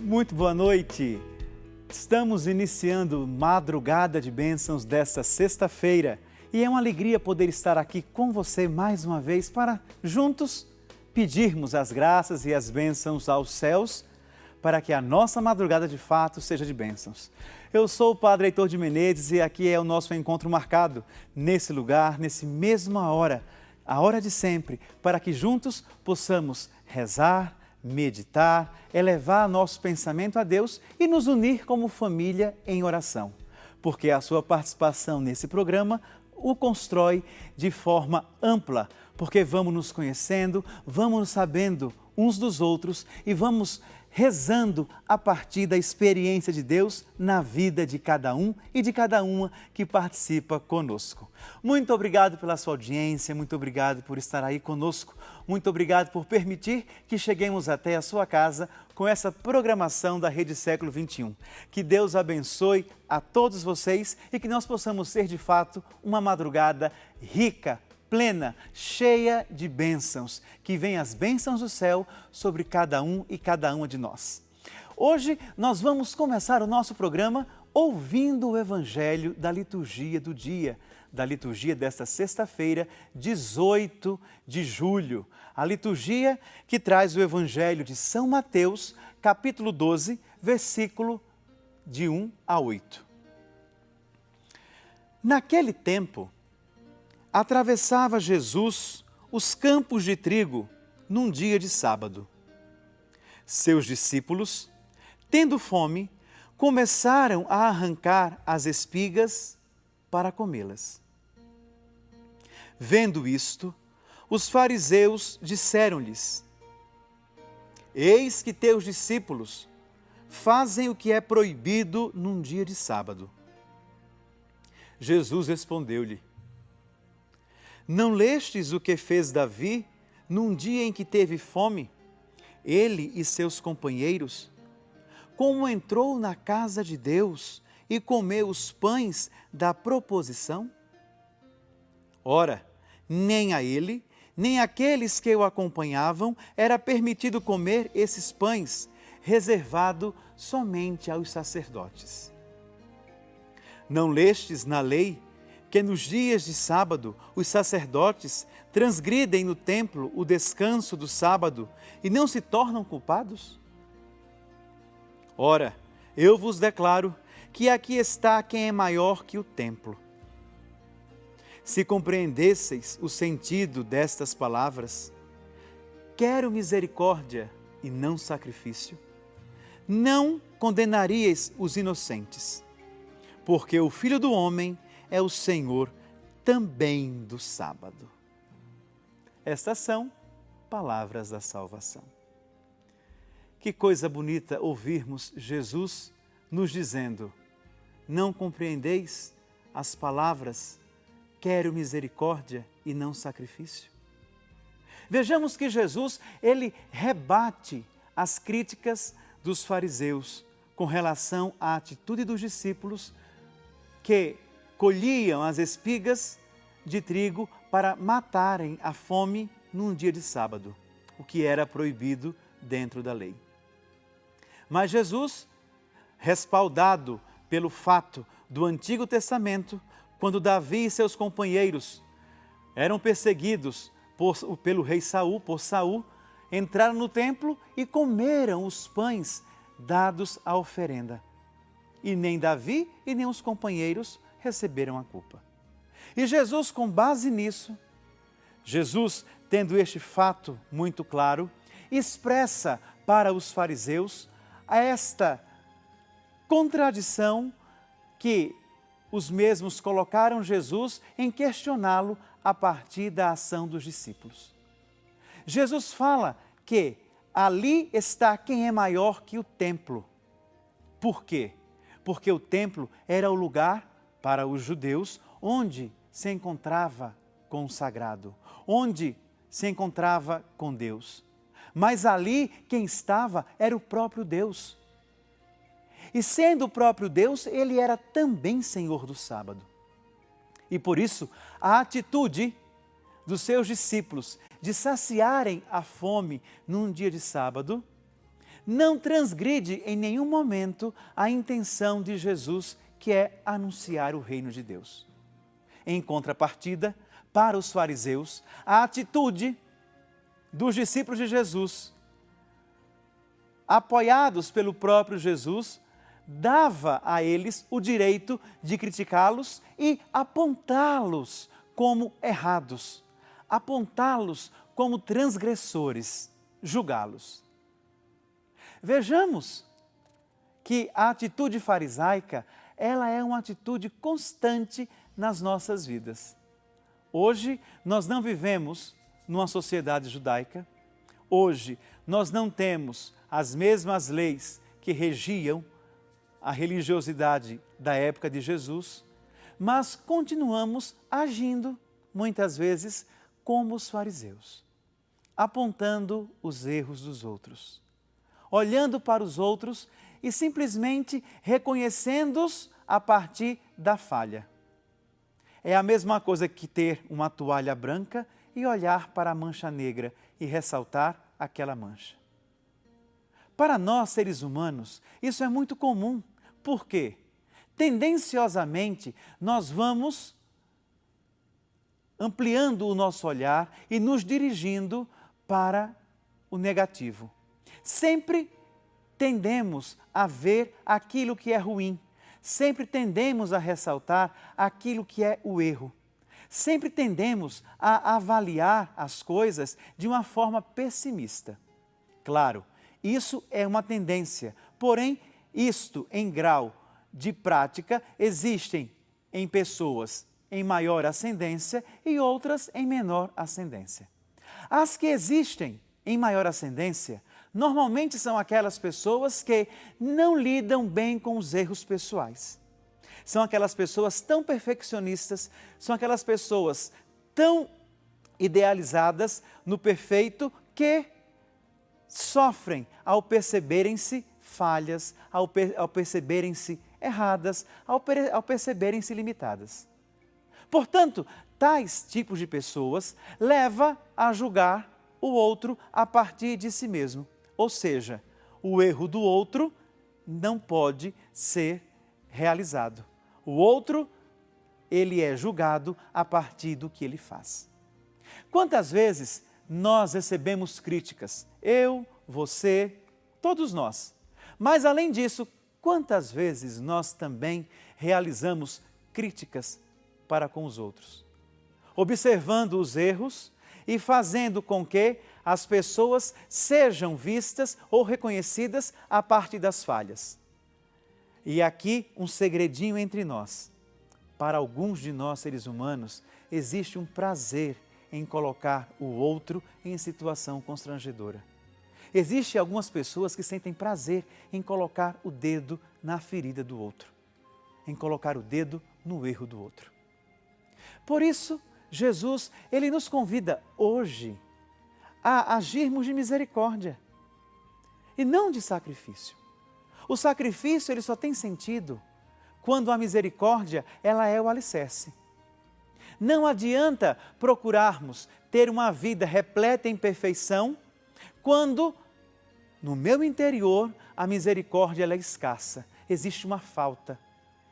Muito boa noite. Estamos iniciando Madrugada de Bênçãos desta sexta-feira e é uma alegria poder estar aqui com você mais uma vez para juntos pedirmos as graças e as bênçãos aos céus para que a nossa madrugada de fato seja de bênçãos. Eu sou o Padre Heitor de Menezes e aqui é o nosso encontro marcado nesse lugar, nesse mesma hora, a hora de sempre, para que juntos possamos rezar, meditar, elevar nosso pensamento a Deus e nos unir como família em oração. Porque a sua participação nesse programa o constrói de forma ampla, porque vamos nos conhecendo, vamos nos sabendo uns dos outros e vamos rezando a partir da experiência de Deus na vida de cada um e de cada uma que participa conosco. Muito obrigado pela sua audiência, muito obrigado por estar aí conosco, muito obrigado por permitir que cheguemos até a sua casa com essa programação da Rede Século XXI. Que Deus abençoe a todos vocês e que nós possamos ser de fato uma madrugada rica, plena, cheia de bênçãos, que venham as bênçãos do céu sobre cada um e cada uma de nós. Hoje nós vamos começar o nosso programa ouvindo o Evangelho da liturgia do dia, da liturgia desta sexta-feira, 18 de julho. A liturgia que traz o Evangelho de São Mateus, capítulo 12, versículo de 1 a 8. Naquele tempo, atravessava Jesus os campos de trigo num dia de sábado. Seus discípulos, tendo fome, começaram a arrancar as espigas para comê-las. Vendo isto, os fariseus disseram-lhes: Eis que teus discípulos fazem o que é proibido num dia de sábado. Jesus respondeu-lhe: Não lestes o que fez Davi num dia em que teve fome, ele e seus companheiros? Como entrou na casa de Deus e comeu os pães da proposição? Ora, nem a ele, nem àqueles que o acompanhavam era permitido comer esses pães, reservado somente aos sacerdotes. Não lestes na lei que nos dias de sábado os sacerdotes transgridem no templo o descanso do sábado e não se tornam culpados? Ora, eu vos declaro que aqui está quem é maior que o templo. Se compreendesseis o sentido destas palavras, quero misericórdia e não sacrifício, não condenaríeis os inocentes, porque o Filho do Homem é o Senhor também do sábado. Estas são palavras da salvação. Que coisa bonita ouvirmos Jesus nos dizendo: não compreendeis as palavras, quero misericórdia e não sacrifício? Vejamos que Jesus, ele rebate as críticas dos fariseus com relação à atitude dos discípulos que colhiam as espigas de trigo para matarem a fome num dia de sábado, o que era proibido dentro da lei. Mas Jesus, respaldado pelo fato do Antigo Testamento, quando Davi e seus companheiros eram perseguidos pelo rei Saul, por Saul, entraram no templo e comeram os pães dados à oferenda. E nem Davi e nem os companheiros receberam a culpa. E Jesus, com base nisso, Jesus, tendo este fato muito claro, expressa para os fariseus esta contradição que os mesmos colocaram Jesus em questioná-lo a partir da ação dos discípulos. Jesus fala que ali está quem é maior que o templo. Por quê? Porque o templo era o lugar para os judeus onde se encontrava consagrado, onde se encontrava com Deus. Mas ali quem estava era o próprio Deus. E sendo o próprio Deus, ele era também Senhor do sábado. E por isso, a atitude dos seus discípulos de saciarem a fome num dia de sábado não transgride em nenhum momento a intenção de Jesus, que é anunciar o reino de Deus. Em contrapartida, para os fariseus, a atitude dos discípulos de Jesus, apoiados pelo próprio Jesus, dava a eles o direito de criticá-los e apontá-los como errados, apontá-los como transgressores, julgá-los. Vejamos que a atitude farisaica, ela é uma atitude constante nas nossas vidas. Hoje, nós não vivemos numa sociedade judaica. Hoje, nós não temos as mesmas leis que regiam a religiosidade da época de Jesus, mas continuamos agindo, muitas vezes, como os fariseus, apontando os erros dos outros, olhando para os outros e simplesmente reconhecendo-os a partir da falha. É a mesma coisa que ter uma toalha branca e olhar para a mancha negra e ressaltar aquela mancha. Para nós, seres humanos, isso é muito comum. Por quê? Tendenciosamente, nós vamos ampliando o nosso olhar e nos dirigindo para o negativo. Sempre tendemos a ver aquilo que é ruim. Sempre tendemos a ressaltar aquilo que é o erro. Sempre tendemos a avaliar as coisas de uma forma pessimista. Claro, isso é uma tendência, porém, isto em grau de prática existem em pessoas em maior ascendência e outras em menor ascendência. As que existem em maior ascendência normalmente são aquelas pessoas que não lidam bem com os erros pessoais. São aquelas pessoas tão perfeccionistas, são aquelas pessoas tão idealizadas no perfeito que sofrem ao perceberem-se falhas, ao perceberem-se erradas, ao perceberem-se limitadas. Portanto, tais tipos de pessoas levam a julgar o outro a partir de si mesmo. Ou seja, o erro do outro não pode ser realizado. O outro, ele é julgado a partir do que ele faz. Quantas vezes nós recebemos críticas? Eu, você, todos nós. Mas além disso, quantas vezes nós também realizamos críticas para com os outros? Observando os erros e fazendo com que as pessoas sejam vistas ou reconhecidas a partir das falhas. E aqui um segredinho entre nós. Para alguns de nós, seres humanos, existe um prazer em colocar o outro em situação constrangedora. Existem algumas pessoas que sentem prazer em colocar o dedo na ferida do outro, em colocar o dedo no erro do outro. Por isso, Jesus, ele nos convida hoje a agirmos de misericórdia e não de sacrifício. O sacrifício, ele só tem sentido quando a misericórdia, ela é o alicerce. Não adianta procurarmos ter uma vida repleta em perfeição quando no meu interior a misericórdia, ela é escassa. Existe uma falta,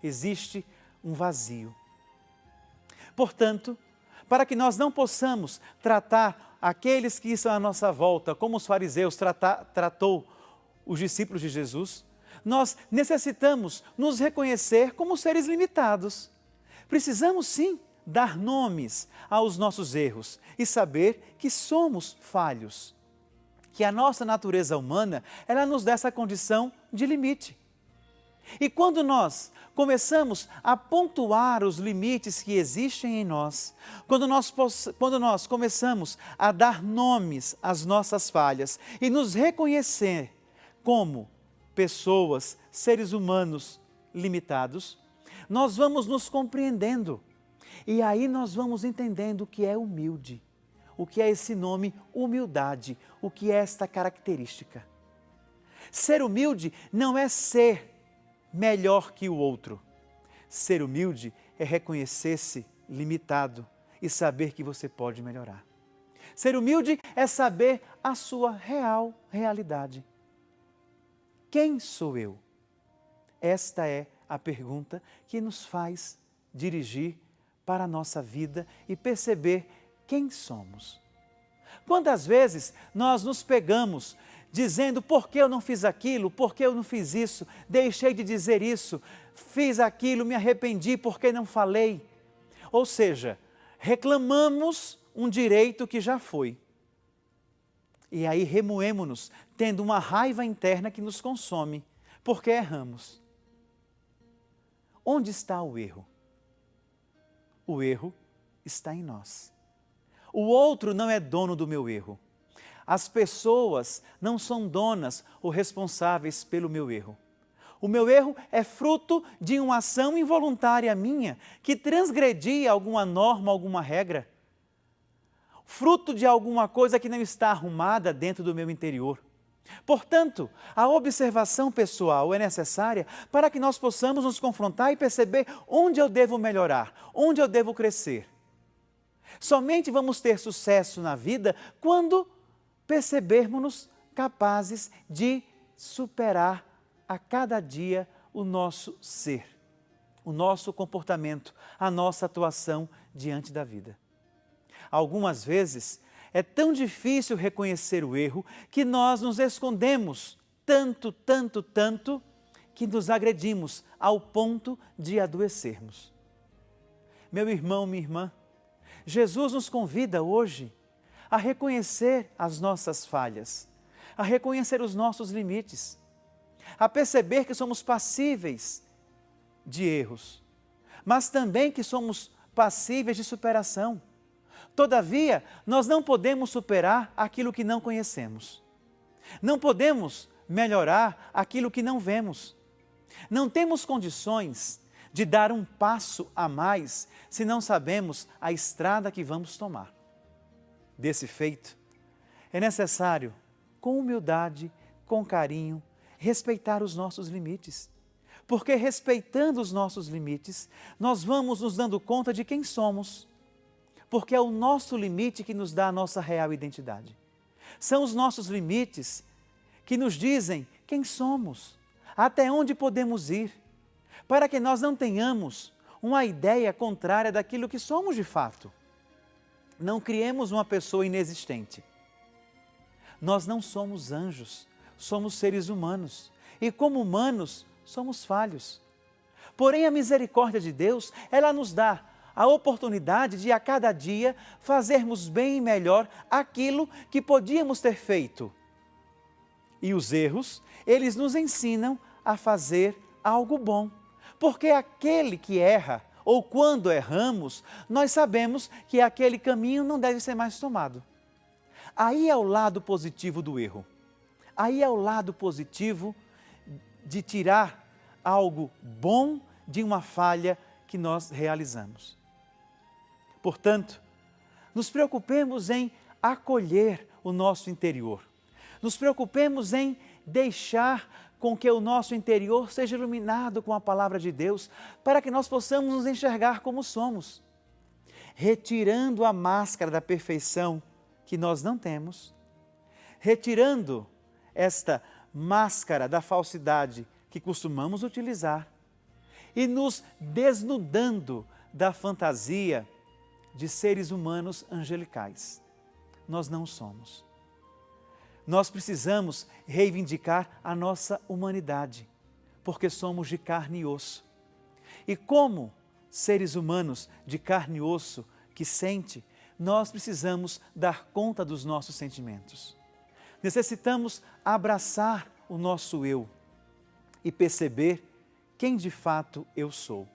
existe um vazio. Portanto, para que nós não possamos tratar aqueles que estão à nossa volta, como os fariseus tratou os discípulos de Jesus, nós necessitamos nos reconhecer como seres limitados. Precisamos sim dar nomes aos nossos erros e saber que somos falhos, que a nossa natureza humana, ela nos dá essa condição de limite. E quando nós começamos a pontuar os limites que existem em nós, quando nós começamos a dar nomes às nossas falhas e nos reconhecer como pessoas, seres humanos limitados, nós vamos nos compreendendo. E aí nós vamos entendendo o que é humilde, o que é esse nome humildade, o que é esta característica. Ser humilde não é ser melhor que o outro. Ser humilde é reconhecer-se limitado e saber que você pode melhorar. Ser humilde é saber a sua real realidade. quem sou eu? Esta é a pergunta que nos faz dirigir para a nossa vida e perceber quem somos. Quantas vezes nós nos pegamos dizendo por que eu não fiz aquilo, por que eu não fiz isso, deixei de dizer isso, fiz aquilo, me arrependi porque não falei. Ou seja, reclamamos um direito que já foi. E aí remoemo-nos, tendo uma raiva interna que nos consome, porque erramos. Onde está o erro? O erro está em nós. O outro não é dono do meu erro. As pessoas não são donas ou responsáveis pelo meu erro. O meu erro é fruto de uma ação involuntária minha, que transgredia alguma norma, alguma regra. Fruto de alguma coisa que não está arrumada dentro do meu interior. Portanto, a observação pessoal é necessária para que nós possamos nos confrontar e perceber onde eu devo melhorar, onde eu devo crescer. Somente vamos ter sucesso na vida quando percebermos-nos capazes de superar a cada dia o nosso ser, o nosso comportamento, a nossa atuação diante da vida. Algumas vezes é tão difícil reconhecer o erro que nós nos escondemos tanto, que nos agredimos ao ponto de adoecermos. Meu irmão, minha irmã, Jesus nos convida hoje a reconhecer as nossas falhas, a reconhecer os nossos limites, a perceber que somos passíveis de erros, mas também que somos passíveis de superação. Todavia, nós não podemos superar aquilo que não conhecemos. Não podemos melhorar aquilo que não vemos. Não temos condições de dar um passo a mais se não sabemos a estrada que vamos tomar. Desse feito, é necessário, com humildade, com carinho, respeitar os nossos limites. Porque respeitando os nossos limites, nós vamos nos dando conta de quem somos. Porque é o nosso limite que nos dá a nossa real identidade. São os nossos limites que nos dizem quem somos, até onde podemos ir, para que nós não tenhamos uma ideia contrária daquilo que somos de fato. Não criemos uma pessoa inexistente. Nós não somos anjos, somos seres humanos. E como humanos, somos falhos. Porém, a misericórdia de Deus, ela nos dá a oportunidade de a cada dia fazermos bem e melhor aquilo que podíamos ter feito. E os erros, eles nos ensinam a fazer algo bom. Porque aquele que erra, ou quando erramos, nós sabemos que aquele caminho não deve ser mais tomado. Aí é o lado positivo do erro. Aí é o lado positivo de tirar algo bom de uma falha que nós realizamos. Portanto, nos preocupemos em acolher o nosso interior. Nos preocupemos em deixar com que o nosso interior seja iluminado com a palavra de Deus, para que nós possamos nos enxergar como somos, retirando a máscara da perfeição que nós não temos, retirando esta máscara da falsidade que costumamos utilizar e nos desnudando da fantasia de seres humanos angelicais. Nós não somos. Nós precisamos reivindicar a nossa humanidade, porque somos de carne e osso. E como seres humanos de carne e osso que sente, nós precisamos dar conta dos nossos sentimentos. Necessitamos abraçar o nosso eu e perceber quem de fato eu sou.